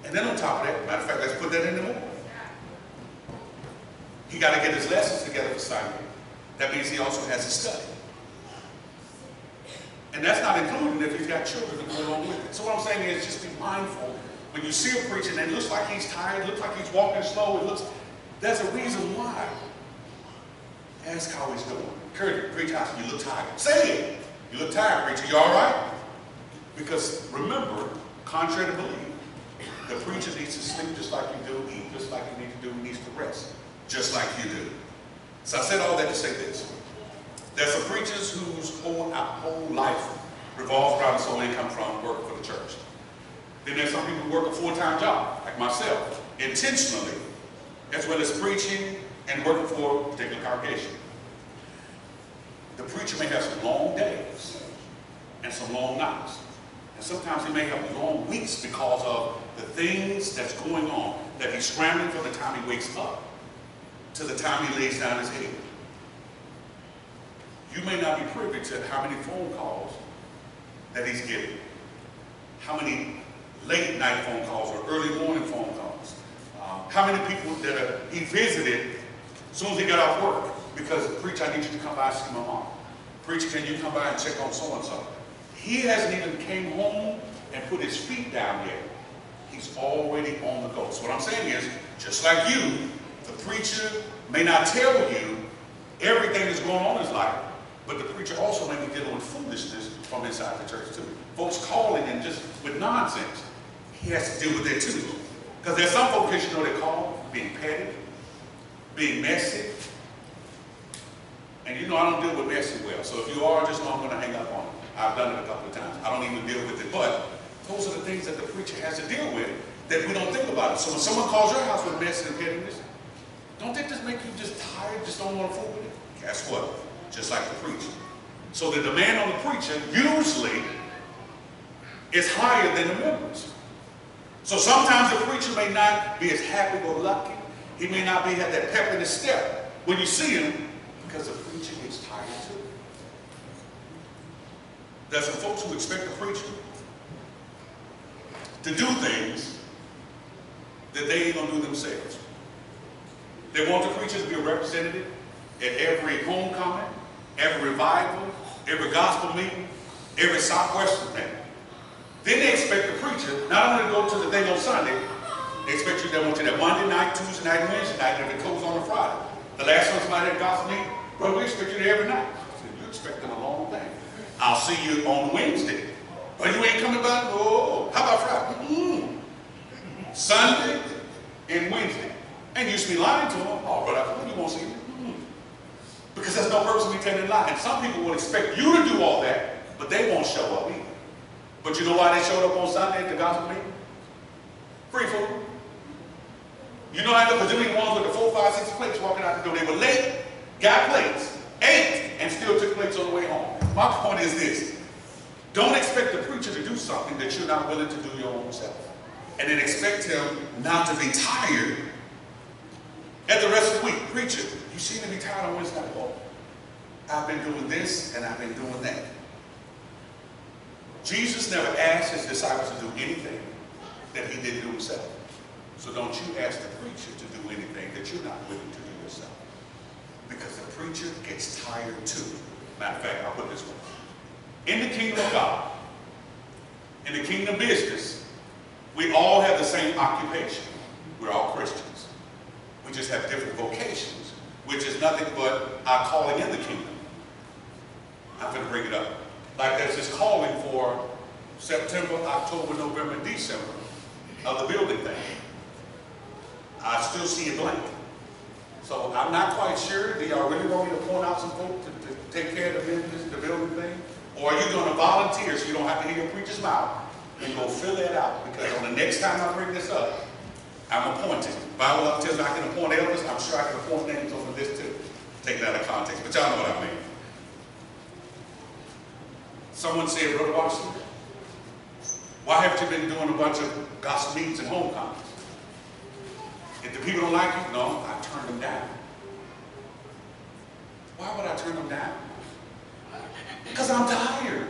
And then on top of that, matter of fact, let's put that in the movie. He got to get his lessons together for Sunday. That means he also has to study. And that's not including if he's got children to go along with it. So what I'm saying is just be mindful. When you see a preacher and it looks like he's tired, it looks like he's walking slow, there's a reason why. Ask how he's doing. Encourage, preach out, you look tired. Say it. You look tired, preacher. You all right? Because remember, contrary to belief, the preacher needs to sleep just like you do, eat just like you need to do, he needs to rest just like you do. So I said all that to say this. There's some preachers whose whole life revolves around the sole income from working for the church. Then there's some people who work a full-time job, like myself, intentionally, as well as preaching and working for a particular congregation. The preacher may have some long days and some long nights. And sometimes he may have long weeks because of the things that's going on, that he's scrambling from the time he wakes up to the time he lays down his head. You may not be privy to how many phone calls that he's getting, how many late night phone calls or early morning phone calls, how many people that he visited as soon as he got off work, because, preacher, I need you to come by and see my mom. Preacher, can you come by and check on so-and-so? He hasn't even came home and put his feet down yet. He's already on the go. So what I'm saying is, just like you, the preacher may not tell you everything that's going on in his life, but the preacher also may be dealing with foolishness from inside the church too. Folks calling and just with nonsense. He has to deal with that too. Because there's some folks, you know, they call being petty, being messy. And you know I don't deal with messy well. So if you are, just know I'm going to hang up on it. I've done it a couple of times. I don't even deal with it. But those are the things that the preacher has to deal with that we don't think about it. So when someone calls your house with mess and pettiness, don't that just make you just tired, just don't want to fool with it? Guess what? Just like the preacher. So the demand on the preacher usually is higher than the members. So sometimes the preacher may not be as happy-go-lucky. He may not have that pep in his step when you see him, because the preacher gets tired too. There's some folks who expect the preacher to do things that they ain't gonna do themselves. They want the preacher to be a representative at every homecoming, every revival, every gospel meeting, every Southwestern thing. Then they expect the preacher not only to go to the thing on Sunday, they expect you to want you that Monday night, Tuesday night, and Wednesday night, and if it goes on a Friday. The last time somebody had a gospel meeting, bro, we expect you there every night. So you expect them a long thing. I'll see you on Wednesday. But you ain't coming back? Oh, how about Friday? Sunday and Wednesday. And you used to be lying to them. Oh, brother, you won't see me. Because there's no purpose in me telling a lie. And some people will expect you to do all that, but they won't show up either. But you know why they showed up on Sunday at the gospel meeting? Free food. You know how because they were ones with the 4, 5, 6 plates walking out the door. They were late, got plates, ate, and still took plates on the way home. My point is this. Don't expect the preacher to do something that you're not willing to do your own self. And then expect him not to be tired at the rest of the week. Preacher, you seem to be tired on Wednesday night. Oh, I've been doing this and I've been doing that. Jesus never asked his disciples to do anything that he didn't do himself. So don't you ask the preacher to do anything that you're not willing to do yourself. Because the preacher gets tired too. Matter of fact, I'll put it this way. In the kingdom of God, in the kingdom business, we all have the same occupation. We're all Christians. We just have different vocations, which is nothing but our calling in the kingdom. I'm going to bring it up. Like there's this calling for September, October, November, and December of the building thing. I still see it blank. So I'm not quite sure. Do y'all really want me to point out some folks to take care of the business, the building thing? Or are you going to volunteer so you don't have to hear your preacher's mouth and go fill that out? Because on the next time I bring this up, I'm appointed. Bible tells me I can appoint elders. I'm sure I can appoint names over this too. Take that out of context. But y'all know what I mean. Someone said, Brother Washington, why haven't you been doing a bunch of gospel meetings and homecomings? If the people don't like you, no, I turn them down. Why would I turn them down? Because I'm tired.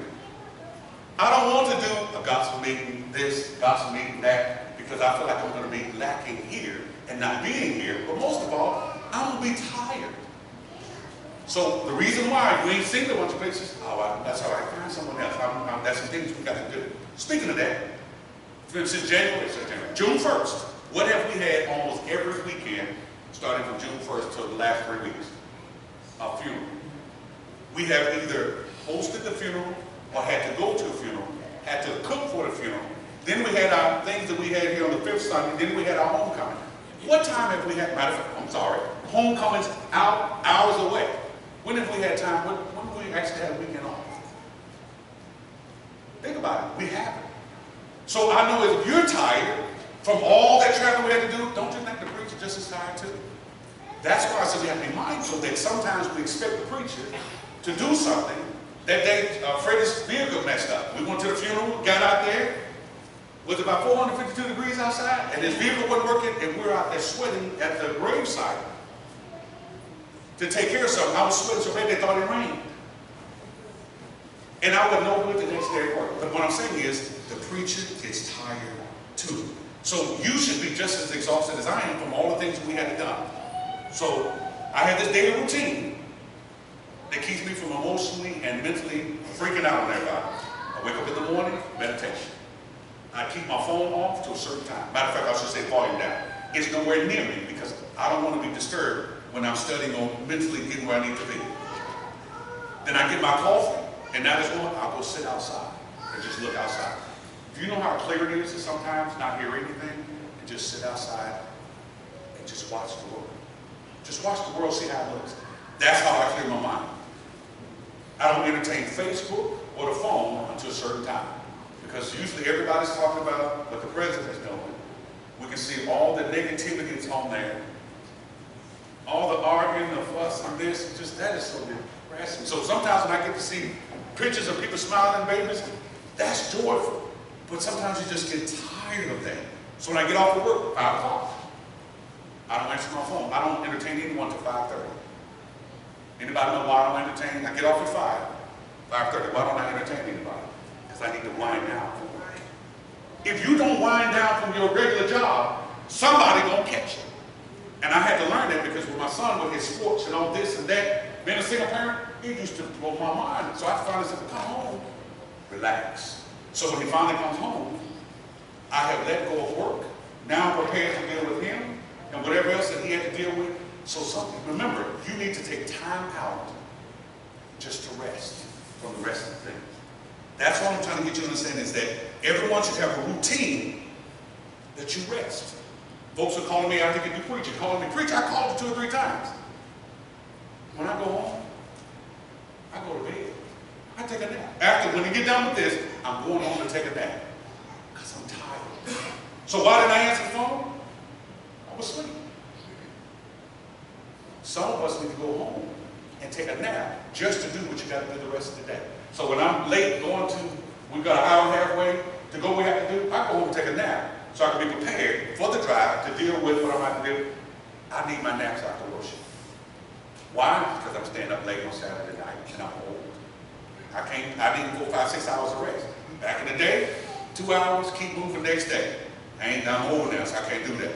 I don't want to do a gospel meeting, this, gospel meeting, that, because I feel like I'm going to be lacking here and not being here. But most of all, I'm going to be tired. So the reason why we ain't seen a bunch of places, oh, that's all right, find someone else. That's some things we got to do. Speaking of that, since January, June 1st, what have we had almost every weekend, starting from June 1st till the last 3 weeks? A funeral. We have either hosted the funeral or had to go to a funeral, had to cook for the funeral. Then we had our things that we had here on the 5th Sunday. Then we had our homecoming. What time have we had, matter of fact, I'm sorry, homecoming's out hours away. When have we had time, when have we actually had a weekend off? Think about it, we haven't. So I know if you're tired from all that traveling we had to do, don't you think the preacher just as tired too? That's why I said we have to be mindful that sometimes we expect the preacher to do something. That day, Freddie's vehicle messed up. We went to the funeral, got out there. It was about 452 degrees outside, and his vehicle wasn't working, and we were out there sweating at the gravesite to take care of something. I was sweating so bad they thought it rained. And I would know good the next day at work. But what I'm saying is, the preacher gets tired too. So you should be just as exhausted as I am from all the things we had to do. So I have this daily routine that keeps me from emotionally and mentally freaking out on everybody. I wake up in the morning, meditation. I keep my phone off to a certain time. Matter of fact, I should say volume down. It's nowhere near me because I don't want to be disturbed when I'm studying on mentally getting where I need to be. Then I get my coffee, and that is when I'll go sit outside and just look outside. Do you know how clear it is to sometimes not hear anything and just sit outside and just watch the world? Just watch the world, see how it looks. That's how I clear my mind. I don't entertain Facebook or the phone until a certain time. Because usually everybody's talking about what the president's doing. We can see all the negativity that's on there. All the arguing, the fuss, and this, just that is so depressing. So sometimes when I get to see pictures of people smiling babies, that's joyful. But sometimes you just get tired of that. So when I get off of work, 5 o'clock, I don't answer my phone. I don't entertain anyone till 5:30. Anybody know why I don't entertain? I get off at 5:30. Why don't I entertain anybody? Because I need to wind down. If you don't wind down from your regular job, somebody gonna catch you. And I had to learn that because with my son, with his sports and all this and that, being a single parent, it used to blow my mind. So I finally said, come home, relax. So when he finally comes home, I have let go of work. Now I'm prepared to deal with him and whatever else that he had to deal with. So remember, you need to take time out just to rest from the rest of the things. That's what I'm trying to get you to understand is that everyone should have a routine that you rest. Folks are calling me, I think you preach. You're calling me, preach, I called you 2 or 3 times. When I go home, I go to bed. I take a nap. After, when you get done with this, I'm going home to take a nap. Because I'm tired. So why didn't I answer the phone? I was asleep. Some of us need to go home and take a nap just to do what you got to do the rest of the day. So when I'm late going to we got an hour and a half way to go we have to do, I go home and take a nap so I can be prepared for the drive to deal with what I'm about to do. I need my naps after worship. Why? Because I'm staying up late on Saturday night and I'm old. I need 4, 5, 6 hours of rest. Back in the day, 2 hours, keep moving next day. I'm old now, so I can't do that.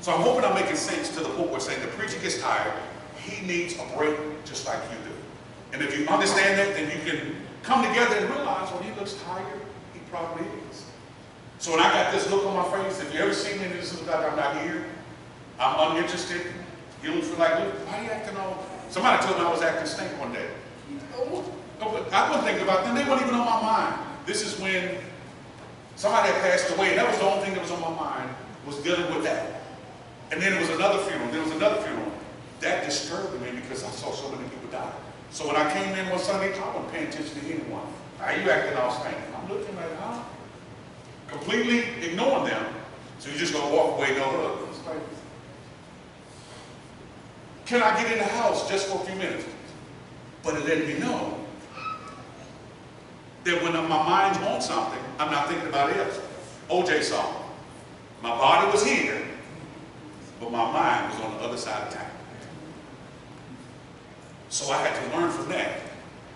So I'm hoping I'm making sense to the point where saying the preacher gets tired, he needs a break just like you do. And if you understand that, then you can come together and realize when he looks tired, he probably is. So when I got this look on my face, if you ever see me and this looks like I'm not here, I'm uninterested, you don't feel like, look, why are you acting all? Somebody told me I was acting stink one day. I wasn't thinking about them, they weren't even on my mind. This is when somebody had passed away, and that was the only thing that was on my mind, was dealing with that. And then there was another funeral, there was another funeral. That disturbed me because I saw so many people die. So when I came in one Sunday, I wasn't paying attention to anyone. Are you acting all stank? I'm looking like, huh? Completely ignoring them. So you're just going to walk away, no hug. Like, can I get in the house just for a few minutes? But it let me know that when my mind's on something, I'm not thinking about it. OJ song. My body was here, but my mind was on the other side of town. So I had to learn from that.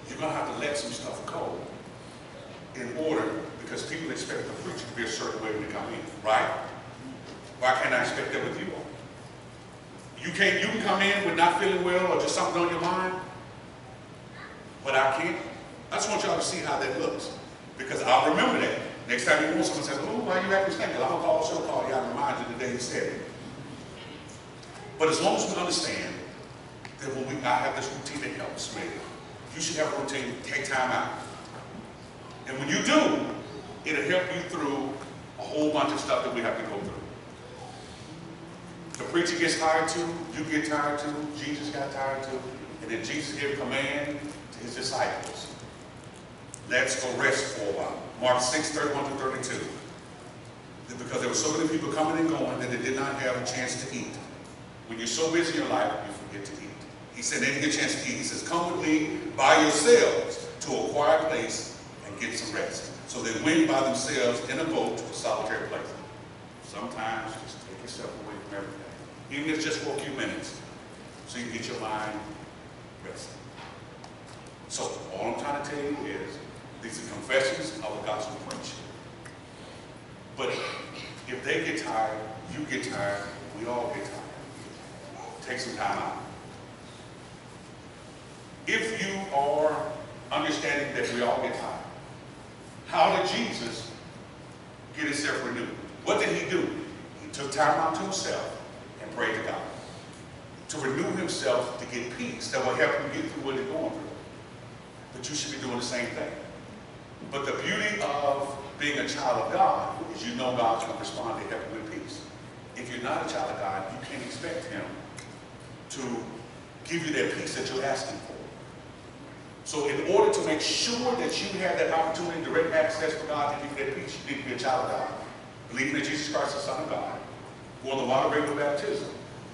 You're going to have to let some stuff go in order, because people expect the preacher to be a certain way when they come in, right? Why can't I expect that with you all? You can come in with not feeling well or just something on your mind, but I can't. I just want y'all to see how that looks, because I'll remember that. Next time you want someone says, oh, why you acting stink? I'm going to call, she'll call you, I'll remind you the day you said it. But as long as we understand that when I have this routine that helps me, you should have a routine, take time out. And when you do, it'll help you through a whole bunch of stuff that we have to go through. The preacher gets tired too, you get tired too, Jesus got tired too, and then Jesus gave a command to his disciples. Let's go rest for a while. Mark 6:31-32. Because there were so many people coming and going that they did not have a chance to eat. When you're so busy in your life, you forget to eat. He said, they didn't get a chance to eat. He says, come with me by yourselves to a quiet place and get some rest. So they went by themselves in a boat to a solitary place. Sometimes just take yourself away from everything, even if it's just for a few minutes, so you can get your mind rested. So all I'm trying to tell you is, these are confessions of the gospel preaching. But if they get tired, you get tired, we all get tired. Take some time out. If you are understanding that we all get tired, how did Jesus get himself renewed? What did he do? He took time out to himself and prayed to God to renew himself, to get peace that will help him get through what he's going through. But you should be doing the same thing. But the beauty of being a child of God is you know God's going to respond to help you with peace. If you're not a child of God, you can't expect him to give you that peace that you're asking for. So in order to make sure that you have that opportunity, direct access to God, to give you that peace, you need to be a child of God. Believing that Jesus Christ is the Son of God. Go on the water grave of baptism.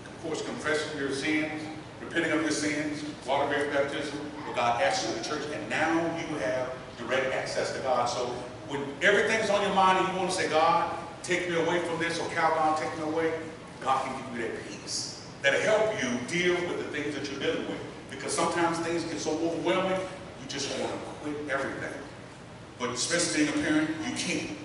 Of course, confessing your sins, repenting of your sins, water grave baptism, where God asks you to the church, and now you have direct access to God. So when everything's on your mind and you want to say, God, take me away from this, or Calgon, take me away, God can give you that peace that'll help you deal with the things that you're dealing with. Because sometimes things get so overwhelming, you just want to quit everything. But especially being a parent, you can't.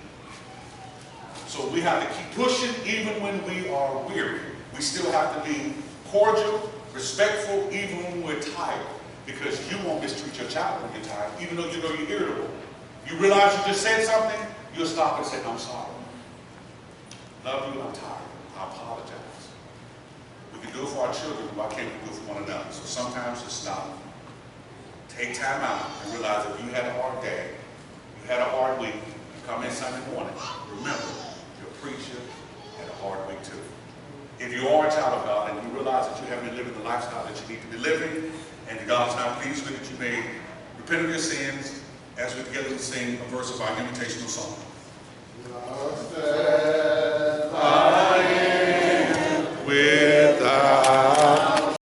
So we have to keep pushing even when we are weary. We still have to be cordial, respectful, even when we're tired. Because you won't mistreat your child when you're tired, even though you know you're irritable. You realize you just said something, you'll stop and say, I'm sorry. Love you, I'm tired. I apologize. We can do it for our children, why can't we do it for one another? So sometimes just stop. Take time out and realize if you had a hard day, you had a hard week, you come in Sunday morning, remember, your preacher had a hard week too. If you are a child of God and you realize that you haven't been living the lifestyle that you need to be living, and God is not pleased with it, you may repent of your sins as we together sing a verse of our invitational song.